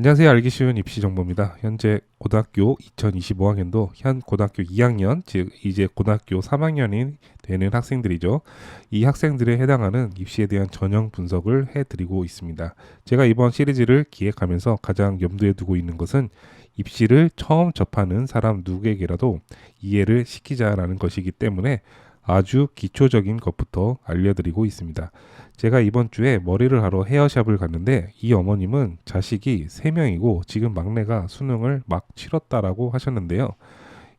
안녕하세요. 알기 쉬운 입시 정보입니다. 현재 고등학교 2025학년도 현 고등학교 2학년, 즉 이제 고등학교 3학년이 되는 학생들이죠. 이 학생들에 해당하는 입시에 대한 전형 분석을 해드리고 있습니다. 제가 이번 시리즈를 기획하면서 가장 염두에 두고 있는 것은 입시를 처음 접하는 사람 누구에게라도 이해를 시키자라는 것이기 때문에 아주 기초적인 것부터 알려드리고 있습니다. 제가 이번 주에 머리를 하러 헤어샵을 갔는데 이 어머님은 자식이 3명이고 지금 막내가 수능을 막 치렀다라고 하셨는데요.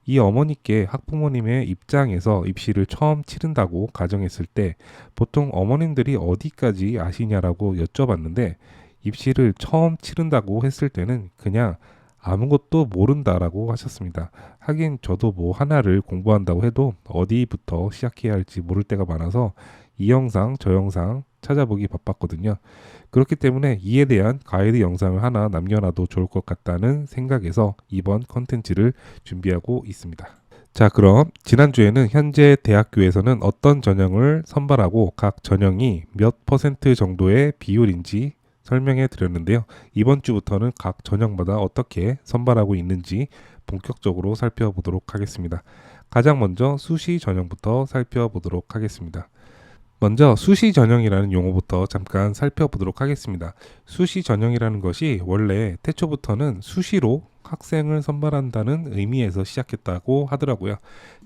이 어머니께 학부모님의 입장에서 입시를 처음 치른다고 가정했을 때 보통 어머님들이 어디까지 아시냐라고 여쭤봤는데 입시를 처음 치른다고 했을 때는 그냥 아무것도 모른다라고 하셨습니다. 하긴 저도 뭐 하나를 공부한다고 해도 어디부터 시작해야 할지 모를 때가 많아서 이 영상, 저 영상 찾아보기 바빴거든요. 그렇기 때문에 이에 대한 가이드 영상을 하나 남겨놔도 좋을 것 같다는 생각에서 이번 컨텐츠를 준비하고 있습니다. 자, 그럼 지난주에는 현재 대학교에서는 어떤 전형을 선발하고 각 전형이 몇 퍼센트 정도의 비율인지 설명해 드렸는데요. 이번 주부터는 각 전형마다 어떻게 선발하고 있는지 본격적으로 살펴보도록 하겠습니다. 가장 먼저 수시 전형부터 살펴보도록 하겠습니다. 먼저 수시 전형이라는 용어부터 잠깐 살펴보도록 하겠습니다. 수시 전형이라는 것이 원래 태초부터는 수시로 학생을 선발한다는 의미에서 시작했다고 하더라고요.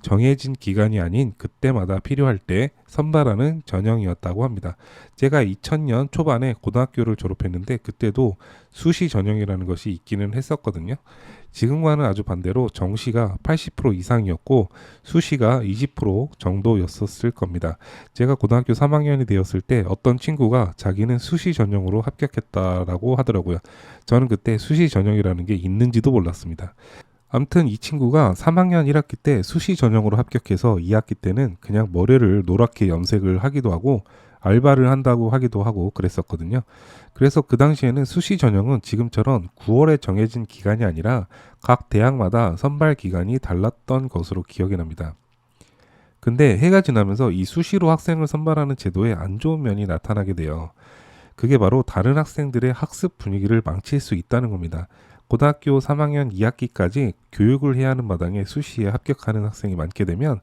정해진 기간이 아닌 그때마다 필요할 때 선발하는 전형이었다고 합니다. 제가 2000년 초반에 고등학교를 졸업했는데 그때도 수시 전형이라는 것이 있기는 했었거든요. 지금과는 아주 반대로 정시가 80% 이상이었고 수시가 20% 정도였었을 겁니다. 제가 고등학교 3학년이 되었을 때 어떤 친구가 자기는 수시 전형으로 합격했다라고 하더라고요. 저는 그때 수시 전형이라는 게 있는지도 몰랐습니다. 아무튼 이 친구가 3학년 1학기 때 수시 전형으로 합격해서 2학기 때는 그냥 머리를 노랗게 염색을 하기도 하고 알바를 한다고 하기도 하고 그랬었거든요. 그래서 그 당시에는 수시 전형은 지금처럼 9월에 정해진 기간이 아니라 각 대학마다 선발 기간이 달랐던 것으로 기억이 납니다. 근데 해가 지나면서 이 수시로 학생을 선발하는 제도에 안 좋은 면이 나타나게 돼요. 그게 바로 다른 학생들의 학습 분위기를 망칠 수 있다는 겁니다. 고등학교 3학년 2학기까지 교육을 해야 하는 마당에 수시에 합격하는 학생이 많게 되면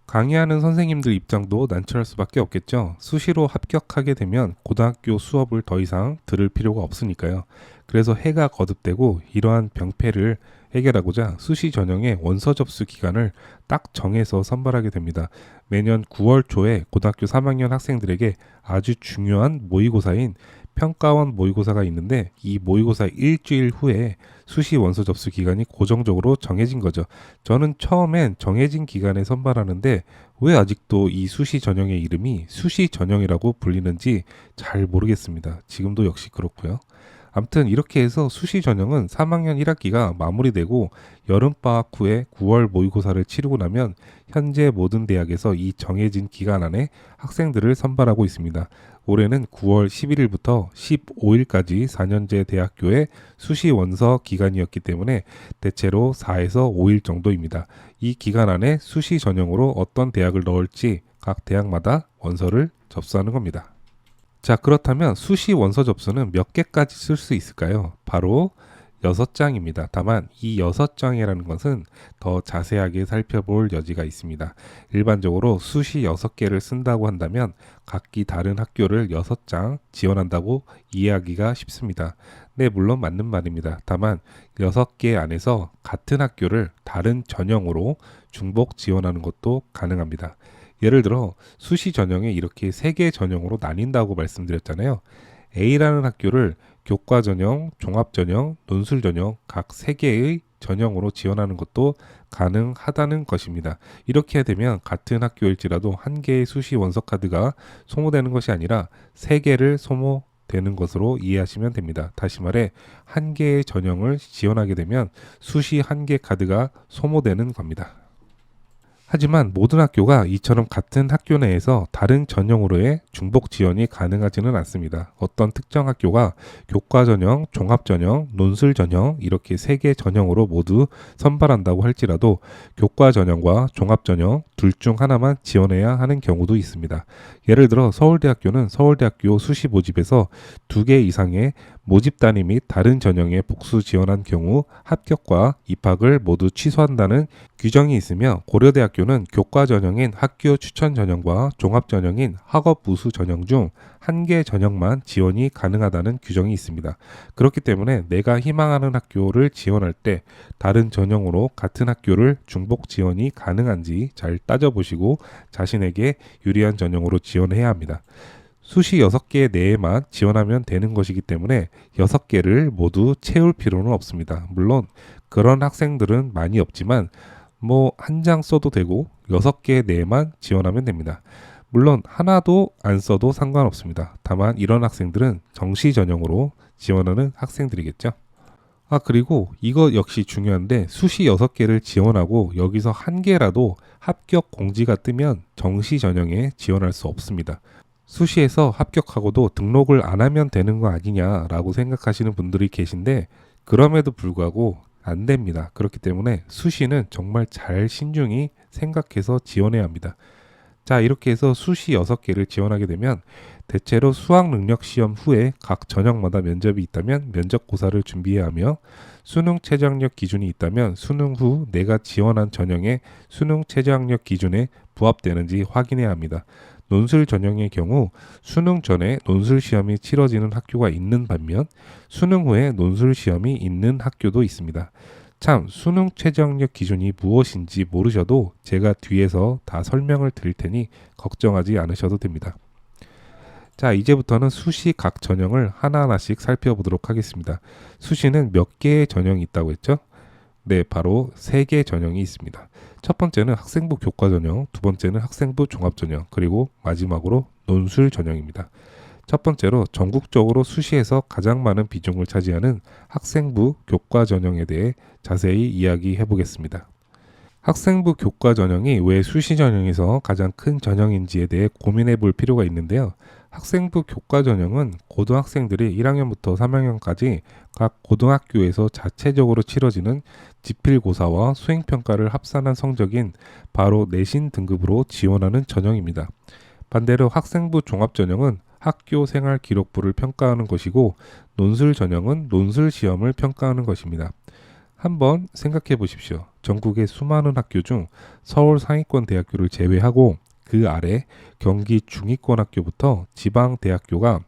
강의하는 선생님들 입장도 난처할 수밖에 없겠죠. 수시로 합격하게 되면 고등학교 수업을 더 이상 들을 필요가 없으니까요. 그래서 해가 거듭되고 이러한 병폐를 해결하고자 수시 전형의 원서 접수 기간을 딱 정해서 선발하게 됩니다. 매년 9월 초에 고등학교 3학년 학생들에게 아주 중요한 모의고사인 평가원 모의고사가 있는데 이 모의고사 일주일 후에 수시 원서 접수 기간이 고정적으로 정해진 거죠. 저는 처음엔 정해진 기간에 선발하는데 왜 아직도 이 수시 전형의 이름이 수시 전형이라고 불리는지 잘 모르겠습니다. 지금도 역시 그렇고요. 아무튼 이렇게 해서 수시 전형은 3학년 1학기가 마무리되고 여름방학 후에 9월 모의고사를 치르고 나면 현재 모든 대학에서 이 정해진 기간 안에 학생들을 선발하고 있습니다. 올해는 9월 11일부터 15일까지 4년제 대학교의 수시 원서 기간이었기 때문에 대체로 4에서 5일 정도입니다. 이 기간 안에 수시 전형으로 어떤 대학을 넣을지 각 대학마다 원서를 접수하는 겁니다. 자, 그렇다면 수시 원서 접수는 몇 개까지 쓸 수 있을까요? 바로 6장입니다. 다만 이 6장이라는 것은 더 자세하게 살펴볼 여지가 있습니다. 일반적으로 수시 6개를 쓴다고 한다면 각기 다른 학교를 6장 지원한다고 이해하기가 쉽습니다. 네, 물론 맞는 말입니다. 다만 6개 안에서 같은 학교를 다른 전형으로 중복 지원하는 것도 가능합니다. 예를 들어 수시 전형에 이렇게 3개 전형으로 나뉜다고 말씀드렸잖아요. A라는 학교를 교과 전형, 종합 전형, 논술 전형 각 3개의 전형으로 지원하는 것도 가능하다는 것입니다. 이렇게 되면 같은 학교일지라도 한 개의 수시 원서 카드가 소모되는 것이 아니라 3개를 소모되는 것으로 이해하시면 됩니다. 다시 말해 한 개의 전형을 지원하게 되면 수시 한 개 카드가 소모되는 겁니다. 하지만 모든 학교가 이처럼 같은 학교 내에서 다른 전형으로의 중복 지원이 가능하지는 않습니다. 어떤 특정 학교가 교과 전형, 종합 전형, 논술 전형 이렇게 3개 전형으로 모두 선발한다고 할지라도 교과 전형과 종합 전형 둘 중 하나만 지원해야 하는 경우도 있습니다. 예를 들어 서울대학교는 서울대학교 수시 모집에서 2개 이상의 모집 단위 및 다른 전형에 복수 지원한 경우 합격과 입학을 모두 취소한다는 규정이 있으며 고려대학교는 교과 전형인 학교 추천 전형과 종합 전형인 학업 우수 전형 중 한 개 전형만 지원이 가능하다는 규정이 있습니다. 그렇기 때문에 내가 희망하는 학교를 지원할 때 다른 전형으로 같은 학교를 중복 지원이 가능한지 잘 따져보시고 자신에게 유리한 전형으로 지원해야 합니다. 수시 6개 내에만 지원하면 되는 것이기 때문에 6개를 모두 채울 필요는 없습니다. 물론 그런 학생들은 많이 없지만 한 장 써도 되고 6개 내에만 지원하면 됩니다. 물론 하나도 안 써도 상관없습니다. 다만 이런 학생들은 정시 전형으로 지원하는 학생들이겠죠. 그리고 이거 역시 중요한데 수시 6개를 지원하고 여기서 한 개라도 합격 공지가 뜨면 정시 전형에 지원할 수 없습니다. 수시에서 합격하고도 등록을 안 하면 되는 거 아니냐라고 생각하시는 분들이 계신데 그럼에도 불구하고 안 됩니다. 그렇기 때문에 수시는 정말 잘 신중히 생각해서 지원해야 합니다. 자, 이렇게 해서 수시 6개를 지원하게 되면 대체로 수학 능력 시험 후에 각 전형마다 면접이 있다면 면접고사를 준비해야 하며 수능 최저학력 기준이 있다면 수능 후 내가 지원한 전형의 수능 최저학력 기준에 부합되는지 확인해야 합니다. 논술 전형의 경우 수능 전에 논술 시험이 치러지는 학교가 있는 반면 수능 후에 논술 시험이 있는 학교도 있습니다. 참, 수능 최저학력 기준이 무엇인지 모르셔도 제가 뒤에서 다 설명을 드릴 테니 걱정하지 않으셔도 됩니다. 자, 이제부터는 수시 각 전형을 하나하나씩 살펴보도록 하겠습니다. 수시는 몇 개의 전형이 있다고 했죠? 네, 바로 3개 전형이 있습니다. 첫 번째는 학생부 교과 전형, 두 번째는 학생부 종합 전형, 그리고 마지막으로 논술 전형입니다. 첫 번째로 전국적으로 수시에서 가장 많은 비중을 차지하는 학생부 교과 전형에 대해 자세히 이야기해 보겠습니다. 학생부 교과 전형이 왜 수시 전형에서 가장 큰 전형인지에 대해 고민해 볼 필요가 있는데요. 학생부 교과 전형은 고등학생들이 1학년부터 3학년까지 각 고등학교에서 자체적으로 치러지는 지필고사와 수행평가를 합산한 성적인 바로 내신 등급으로 지원하는 전형입니다. 반대로 학생부 종합 전형은 학교 생활 기록부를 평가하는 것이고 논술 전형은 논술 시험을 평가하는 것입니다. 한번 생각해 보십시오. 전국의 수많은 학교 중 서울 상위권 대학교를 제외하고 그 아래 경기 중위권 학교부터 지방 대학교가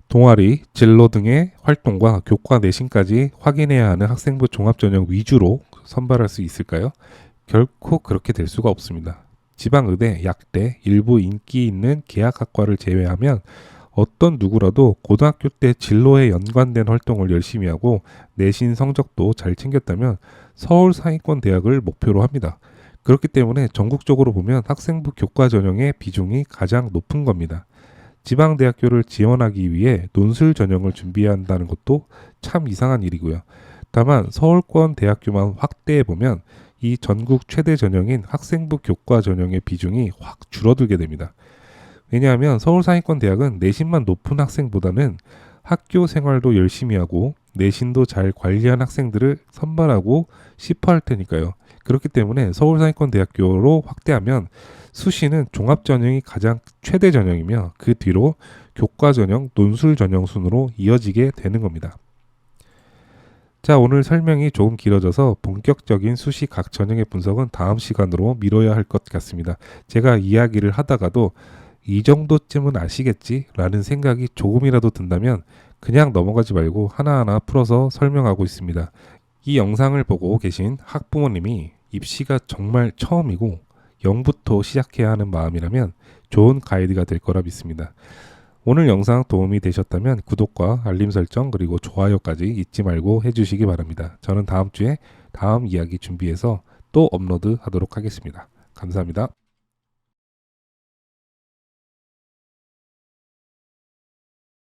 동아리, 진로 등의 활동과 교과 내신까지 확인해야 하는 학생부 종합 전형 위주로 선발할 수 있을까요? 결코 그렇게 될 수가 없습니다. 지방의대, 약대, 일부 인기 있는 계약학과를 제외하면 어떤 누구라도 고등학교 때 진로에 연관된 활동을 열심히 하고 내신 성적도 잘 챙겼다면 서울 상위권 대학을 목표로 합니다. 그렇기 때문에 전국적으로 보면 학생부 교과 전형의 비중이 가장 높은 겁니다. 지방대학교를 지원하기 위해 논술 전형을 준비해야 한다는 것도 참 이상한 일이고요. 다만 서울권 대학교만 확대해 보면 이 전국 최대 전형인 학생부 교과 전형의 비중이 확 줄어들게 됩니다. 왜냐하면 서울 상위권 대학은 내신만 높은 학생보다는 학교 생활도 열심히 하고 내신도 잘 관리한 학생들을 선발하고 싶어 할 테니까요. 그렇기 때문에 서울 상위권 대학교로 확대하면 수시는 종합 전형이 가장 최대 전형이며 그 뒤로 교과 전형, 논술 전형 순으로 이어지게 되는 겁니다. 자, 오늘 설명이 조금 길어져서 본격적인 수시 각 전형의 분석은 다음 시간으로 미뤄야 할 것 같습니다. 제가 이야기를 하다가도 이 정도쯤은 아시겠지? 라는 생각이 조금이라도 든다면 그냥 넘어가지 말고 하나하나 풀어서 설명하고 있습니다. 이 영상을 보고 계신 학부모님이 입시가 정말 처음이고 0부터 시작해야 하는 마음이라면 좋은 가이드가 될 거라 믿습니다. 오늘 영상 도움이 되셨다면 구독과 알림 설정 그리고 좋아요까지 잊지 말고 해주시기 바랍니다. 저는 다음 주에 다음 이야기 준비해서 또 업로드 하도록 하겠습니다. 감사합니다.